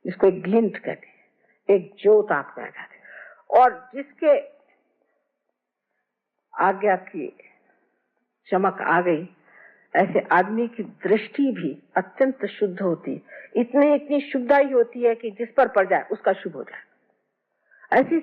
जिसको एक ग्लिंट कहते हैं, एक ज्योत आंख में आ जाती है, और जिसके आज्ञा की चमक आ गई, ऐसे आदमी की दृष्टि भी अत्यंत शुद्ध होती, इतनी शुद्धाई होती है कि जिस पर पड़ जाए उसका शुभ हो जाए। ऐसी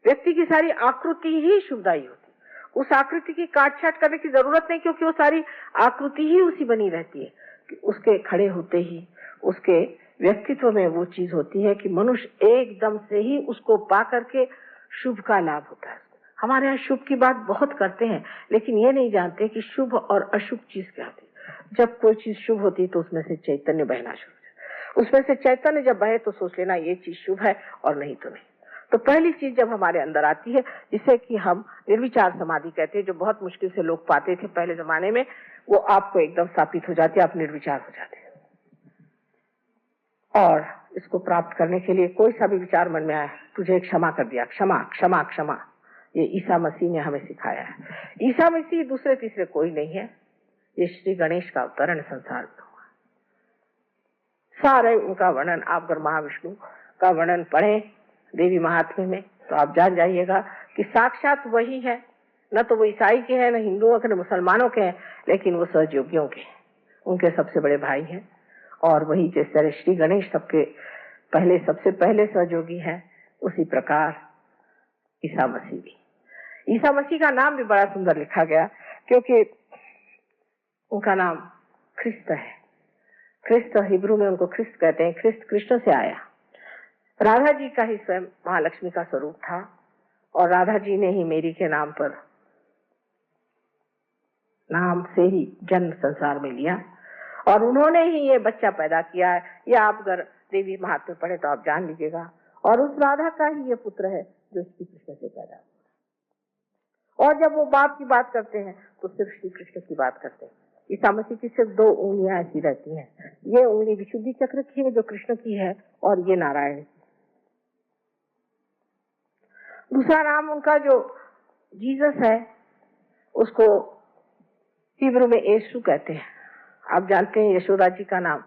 व्यक्ति की सारी आकृति ही शुद्धाई होती, उस आकृति की काट छाट करने की जरूरत नहीं, क्योंकि वो सारी आकृति ही उसी बनी रहती है कि उसके खड़े होते ही उसके व्यक्तित्व में वो चीज होती है कि मनुष्य एकदम से ही उसको पा करके शुभ का लाभ होता है। हमारे यहाँ शुभ की बात बहुत करते हैं, लेकिन ये नहीं जानते कि शुभ और अशुभ चीज क्या होती है। जब कोई चीज शुभ होती है तो उसमें से चैतन्य बहना शुरू हो जाता है, उसमें से चैतन्य जब बहे तो सोच लेना ये चीज शुभ है और नहीं तो नहीं। तो पहली चीज जब हमारे अंदर आती है, जिसे कि हम निर्विचार समाधि कहते हैं, जो बहुत मुश्किल से लोग पाते थे पहले जमाने में, वो आपको एकदम स्थापित हो जाती है, आप निर्विचार हो जाते हैं। और इसको प्राप्त करने के लिए कोई सा भी विचार मन में आया, तुझे क्षमा कर दिया, क्षमा क्षमा क्षमा, ये ईसा मसीह ने हमें सिखाया है। ईसा मसीह दूसरे तीसरे कोई नहीं है, ये श्री गणेश का अवतरण संसार में हुआ। सारे उनका वर्णन आप अगर महाविष्णु का वर्णन पढ़ें देवी महात्म्य में तो आप जान जाइएगा कि साक्षात वही है। न तो वो ईसाई के हैं, न हिंदुओं के, न मुसलमानों के हैं, लेकिन वो सहयोगियों के, उनके सबसे बड़े भाई हैं। और वही जिस तरह श्री गणेश सबके पहले, सबसे पहले सहयोगी हैं, उसी प्रकार ईसा मसीह भी। ईसा मसीह का नाम भी बड़ा सुंदर लिखा गया, क्योंकि उनका नाम ख्रिस्त है। ख्रिस्त हिब्रू में उनको ख्रिस्त कहते हैं, ख्रिस्त कृष्ण से आया। राधा जी का ही स्वयं महालक्ष्मी का स्वरूप था, और राधा जी ने ही मेरी के नाम पर, नाम से ही जन्म संसार में लिया, और उन्होंने ही ये बच्चा पैदा किया है। ये आप अगर देवी महात्म्य पढ़े तो आप जान लीजिएगा। और उस राधा का ही ये पुत्र है जो श्री कृष्ण से पैदा हुआ। और जब वो बाप की बात करते हैं तो सिर्फ श्री कृष्ण की बात करते हैं। ईसा मसीह की सिर्फ 2 उंगलियां ऐसी रहती हैं, ये उंगली विशुद्धि चक्र की है जो कृष्ण की है, और ये नारायण। दूसरा नाम उनका जो जीसस है, उसको हिब्रू में यीशु कहते हैं। आप जानते हैं यशोदा जी का नाम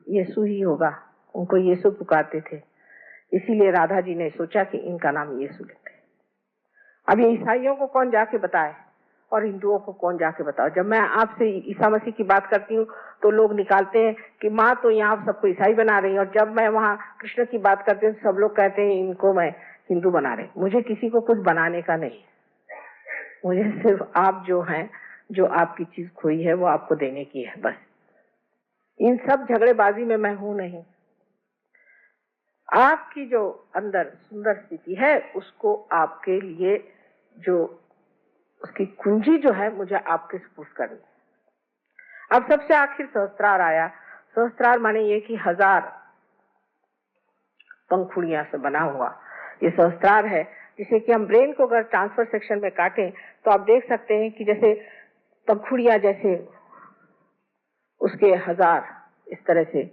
यीशु ही होगा, उनको यीशु पुकारते थे, इसीलिए राधा जी ने सोचा कि इनका नाम यीशु लेते हैं। अब ये ईसाइयों को कौन जाके बताए और हिंदुओं को कौन जाके बताओ। जब मैं आपसे ईसा मसीह की बात करती हूँ तो लोग निकालते हैं कि माँ तो यहाँ सबको ईसाई बना रही है, और जब मैं वहाँ कृष्ण की बात करती हूँ सब लोग कहते हैं इनको मैं हिंदू बना रही। मुझे किसी को कुछ बनाने का नहीं, मुझे सिर्फ आप जो हैं, जो आपकी चीज खोई है वो आपको देने की है, बस। इन सब झगड़ेबाजी में मैं हूं नहीं। आपकी जो अंदर सुंदर स्थिति है उसको आपके लिए जो उसकी कुंजी जो है मुझे आपके सुपुर्द करनी है। अब सबसे आखिर सहस्त्रार आया। सहस्त्रार माने ये कि 1000 पंखुड़ियां से बना हुआ ये सहस्त्रार है, जिसे कि हम ब्रेन को अगर ट्रांसफर सेक्शन में काटें तो आप देख सकते हैं कि जैसे पंखुड़ियां जैसे उसके 1000 इस तरह से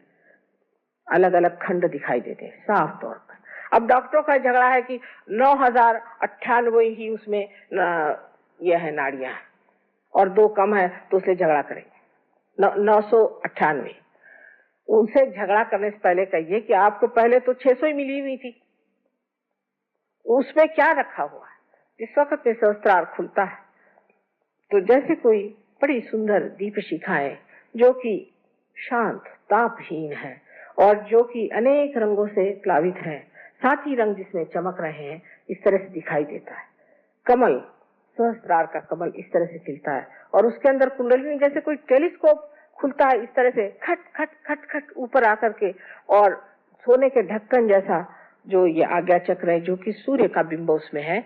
अलग अलग खंड दिखाई देते हैं साफ तौर पर। अब डॉक्टरों का झगड़ा है कि 9098 ही उसमें यह है नाड़ियां, और 2 कम है तो उससे झगड़ा करेंगे 998। उनसे झगड़ा करने से पहले कहिए कि आपको पहले तो 600 ही मिली हुई थी, उसमें क्या रखा हुआ है। जिस वक्त में सहस्त्रार खुलता है तो जैसे कोई बड़ी सुंदर दीप शिखाएं जो कि शांत तापहीन है और जो कि अनेक रंगों से प्लावित है, साथ ही रंग जिसमें चमक रहे हैं, इस तरह से दिखाई देता है। कमल, सहस्त्रार का कमल इस तरह से खिलता है, और उसके अंदर कुंडलिनी जैसे कोई टेलीस्कोप खुलता है, इस तरह से खट खट खट खट ऊपर आकर के, और सोने के ढक्कन जैसा जो ये आज्ञा चक्र है जो कि सूर्य का बिंब उसमें है,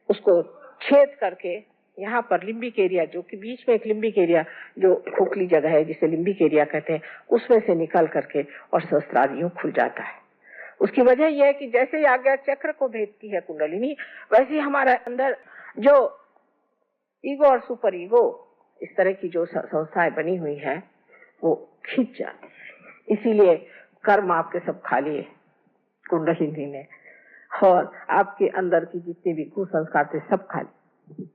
उसको छेद करके यहाँ पर लिम्बिक एरिया, जो कि बीच में एक लिम्बिक एरिया जो खोखली जगह है जिसे लिम्बिक एरिया कहते हैं, उसमें से निकल करके और सहस्त्रार यूं खुल जाता है। उसकी वजह यह है कि जैसे ही आज्ञा चक्र को भेदती है कुंडलिनी, वैसे ही हमारे अंदर जो ईगो और सुपर ईगो इस तरह की जो संस्थाएं बनी हुई है वो खींच जाती है। इसीलिए कर्म आपके सब खा लिए कुंडलिनी ने, और आपके अंदर की जितने भी कुसंस्कार थे सब खा लिए,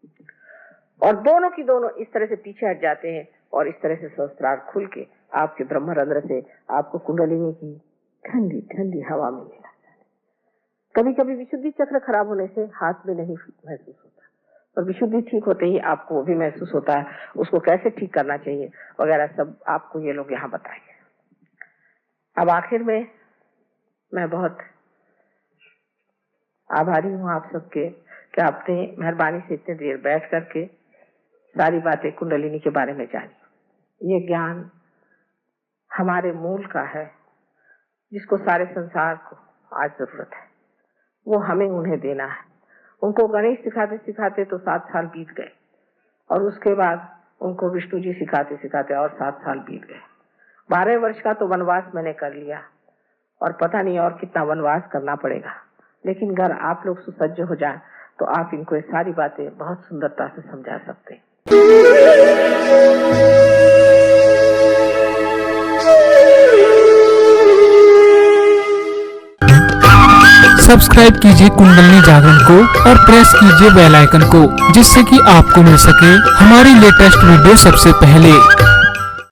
और दोनों की दोनों इस तरह से पीछे हट जाते हैं, और इस तरह से सहस्त्रार खुल के आपके ब्रह्मरंध्र से आपको कुंडलिनी की ठंडी ठंडी हवा मिलने लग जाती। कभी कभी विशुद्धि चक्र खराब होने से हाथ में नहीं महसूस होता, और विशुद्धि ठीक होते ही आपको वो भी महसूस होता है, उसको कैसे ठीक करना चाहिए वगैरह सब आपको ये लोग यहाँ बताएंगे। अब आखिर में मैं बहुत आभारी हूँ आप सबके कि आपने मेहरबानी से इतनी देर बैठ करके सारी बातें कुंडलिनी के बारे में जानी। ये ज्ञान हमारे मूल का है, जिसको सारे संसार को आज जरूरत है, वो हमें उन्हें देना है। उनको गणेश सिखाते सिखाते तो 7 साल बीत गए, और उसके बाद उनको विष्णु जी सिखाते सिखाते और 7 साल बीत गए। 12 वर्ष का तो वनवास मैंने कर लिया, और पता नहीं और कितना वनवास करना पड़ेगा। लेकिन अगर आप लोग सुसज्ज हो जाएं तो आप इनको ये सारी बातें बहुत सुंदरता से समझा सकते हैं। सब्सक्राइब कीजिए कुंडलिनी जागरण को और प्रेस कीजिए बेल आइकन को, जिससे कि आपको मिल सके हमारी लेटेस्ट वीडियो सबसे पहले।